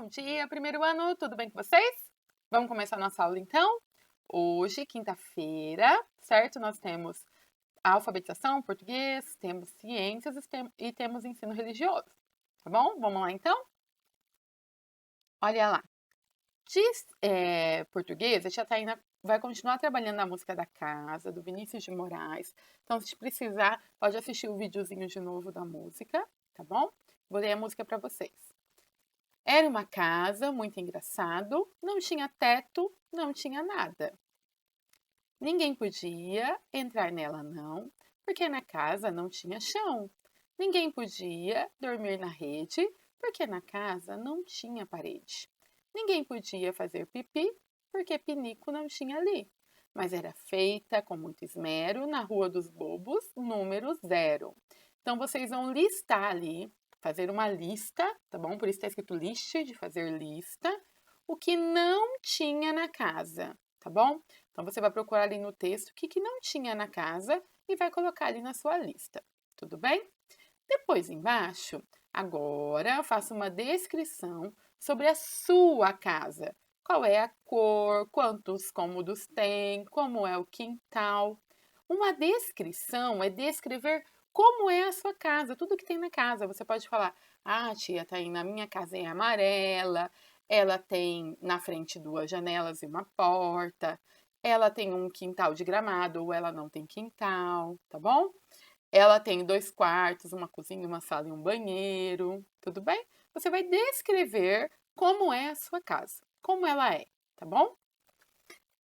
Bom dia, primeiro ano, tudo bem com vocês? Vamos começar nossa aula então? Hoje, quinta-feira, certo? Nós temos alfabetização, português, temos ciências e temos ensino religioso, tá bom? Vamos lá então? Olha lá. De português, a tia Taina vai continuar trabalhando na música da casa, do Vinícius de Moraes. Então, se precisar, pode assistir o videozinho de novo da música, tá bom? Vou ler a música para vocês. Era uma casa muito engraçado, não tinha teto, não tinha nada. Ninguém podia entrar nela não, porque na casa não tinha chão. Ninguém podia dormir na rede, porque na casa não tinha parede. Ninguém podia fazer pipi, porque pinico não tinha ali. Mas era feita com muito esmero na Rua dos Bobos, número 0. Então vocês vão listar ali, fazer uma lista, tá bom? Por isso está escrito list, de fazer lista, o que não tinha na casa, tá bom? Então você vai procurar ali no texto o que não tinha na casa e vai colocar ali na sua lista, tudo bem? Depois embaixo, agora eu faço uma descrição sobre a sua casa. Qual é a cor, quantos cômodos tem, como é o quintal. Uma descrição é descrever como é a sua casa, tudo que tem na casa. Você pode falar, tia, tá aí, na minha casa é amarela, ela tem na frente 2 janelas e uma porta, ela tem um quintal de gramado ou ela não tem quintal, tá bom? Ela tem 2 quartos, uma cozinha, uma sala e um banheiro, tudo bem? Você vai descrever como é a sua casa, como ela é, tá bom?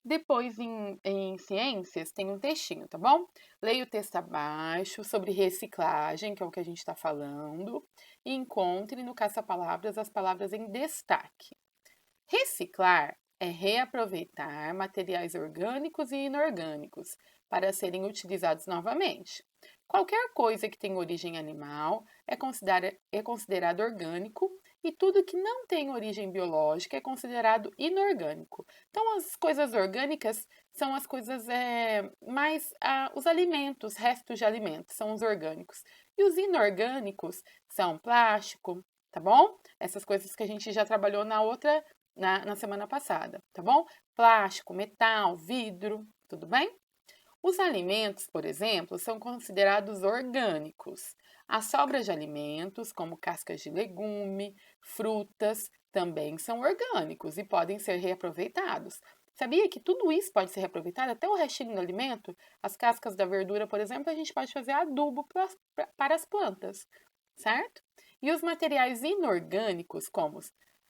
Depois, em ciências, tem um textinho, tá bom? Leia o texto abaixo sobre reciclagem, que é o que a gente está falando, e encontre no caça-palavras as palavras em destaque. Reciclar é reaproveitar materiais orgânicos e inorgânicos para serem utilizados novamente. Qualquer coisa que tenha origem animal é considerado orgânico e tudo que não tem origem biológica é considerado inorgânico. Então, as coisas orgânicas são as coisas mais os alimentos, restos de alimentos, são os orgânicos. E os inorgânicos são plástico, tá bom? Essas coisas que a gente já trabalhou na semana passada, tá bom? Plástico, metal, vidro, tudo bem? Os alimentos, por exemplo, são considerados orgânicos. As sobras de alimentos, como cascas de legume, frutas, também são orgânicos e podem ser reaproveitados. Sabia que tudo isso pode ser reaproveitado, até o restinho do alimento? As cascas da verdura, por exemplo, a gente pode fazer adubo para as plantas, certo? E os materiais inorgânicos, como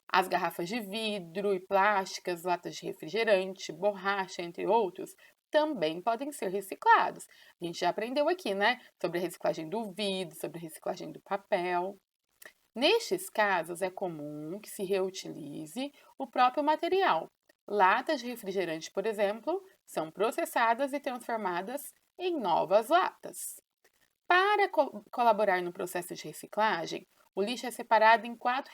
as garrafas de vidro e plásticas, latas de refrigerante, borracha, entre outros, também podem ser reciclados. A gente já aprendeu aqui, né? Sobre a reciclagem do vidro, sobre a reciclagem do papel. Nestes casos, é comum que se reutilize o próprio material. Latas de refrigerante, por exemplo, são processadas e transformadas em novas latas. Para colaborar no processo de reciclagem, o lixo é separado em 4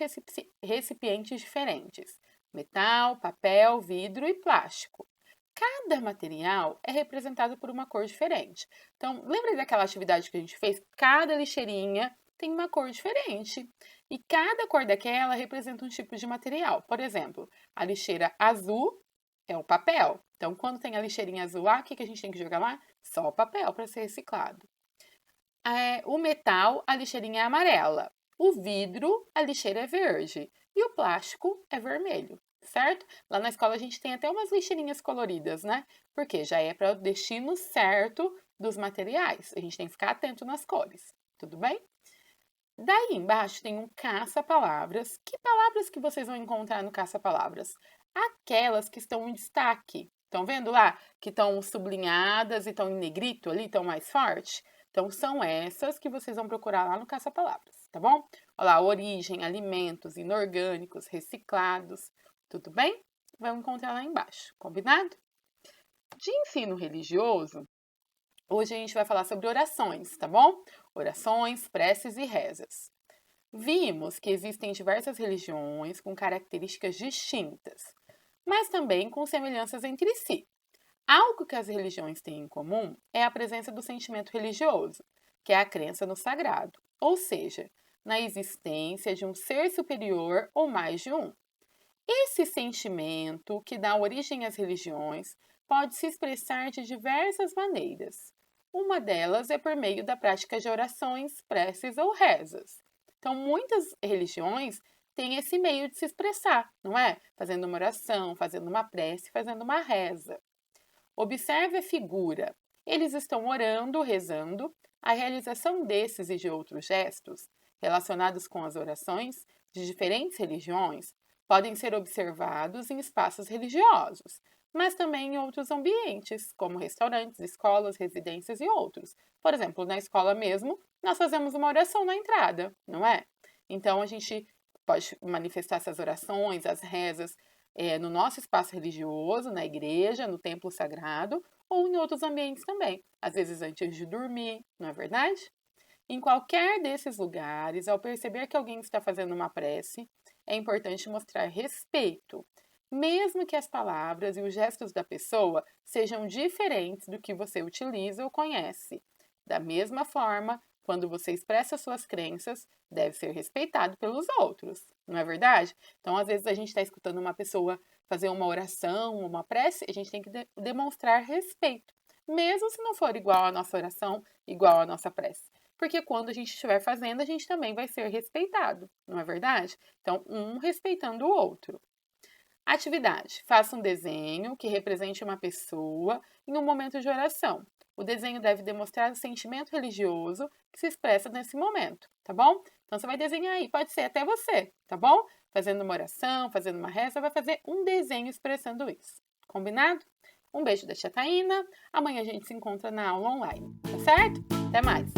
recipientes diferentes: metal, papel, vidro e plástico. Cada material é representado por uma cor diferente. Então, lembra daquela atividade que a gente fez? Cada lixeirinha tem uma cor diferente. E cada cor daquela representa um tipo de material. Por exemplo, a lixeira azul é o papel. Então, quando tem a lixeirinha azul lá, o que a gente tem que jogar lá? Só o papel para ser reciclado. O metal, a lixeirinha é amarela. O vidro, a lixeira é verde. E o plástico é vermelho, certo? Lá na escola a gente tem até umas lixeirinhas coloridas, né? Porque já é para o destino certo dos materiais. A gente tem que ficar atento nas cores, tudo bem? Daí embaixo tem um caça-palavras. Que palavras que vocês vão encontrar no caça-palavras? Aquelas que estão em destaque. Estão vendo lá? Que estão sublinhadas e estão em negrito ali, estão mais forte? Então, são essas que vocês vão procurar lá no caça-palavras, tá bom? Olha lá, origem, alimentos, inorgânicos, reciclados, tudo bem? Vão encontrar lá embaixo, combinado? De ensino religioso, hoje a gente vai falar sobre orações, tá bom? Orações, preces e rezas. Vimos que existem diversas religiões com características distintas, mas também com semelhanças entre si. Algo que as religiões têm em comum é a presença do sentimento religioso, que é a crença no sagrado, ou seja, na existência de um ser superior ou mais de um. Esse sentimento, que dá origem às religiões, pode se expressar de diversas maneiras. Uma delas é por meio da prática de orações, preces ou rezas. Então, muitas religiões têm esse meio de se expressar, não é? Fazendo uma oração, fazendo uma prece, fazendo uma reza. Observe a figura. Eles estão orando, rezando. A realização desses e de outros gestos, relacionados com as orações de diferentes religiões, podem ser observados em espaços religiosos, mas também em outros ambientes, como restaurantes, escolas, residências e outros. Por exemplo, na escola mesmo, nós fazemos uma oração na entrada, não é? Então, a gente pode manifestar essas orações, as rezas, no nosso espaço religioso, na igreja, no templo sagrado, ou em outros ambientes também, às vezes antes de dormir, não é verdade? Em qualquer desses lugares, ao perceber que alguém está fazendo uma prece, é importante mostrar respeito, mesmo que as palavras e os gestos da pessoa sejam diferentes do que você utiliza ou conhece. Da mesma forma, quando você expressa suas crenças, deve ser respeitado pelos outros, não é verdade? Então, às vezes, a gente está escutando uma pessoa fazer uma oração, uma prece, a gente tem que demonstrar respeito, mesmo se não for igual à nossa oração, igual à nossa prece. Porque quando a gente estiver fazendo, a gente também vai ser respeitado, não é verdade? Então, um respeitando o outro. Atividade: faça um desenho que represente uma pessoa em um momento de oração. O desenho deve demonstrar o sentimento religioso que se expressa nesse momento, tá bom? Então você vai desenhar aí, pode ser até você, tá bom? Fazendo uma oração, fazendo uma reza, vai fazer um desenho expressando isso. Combinado? Um beijo da tia Taína. Amanhã a gente se encontra na aula online, tá certo? Até mais!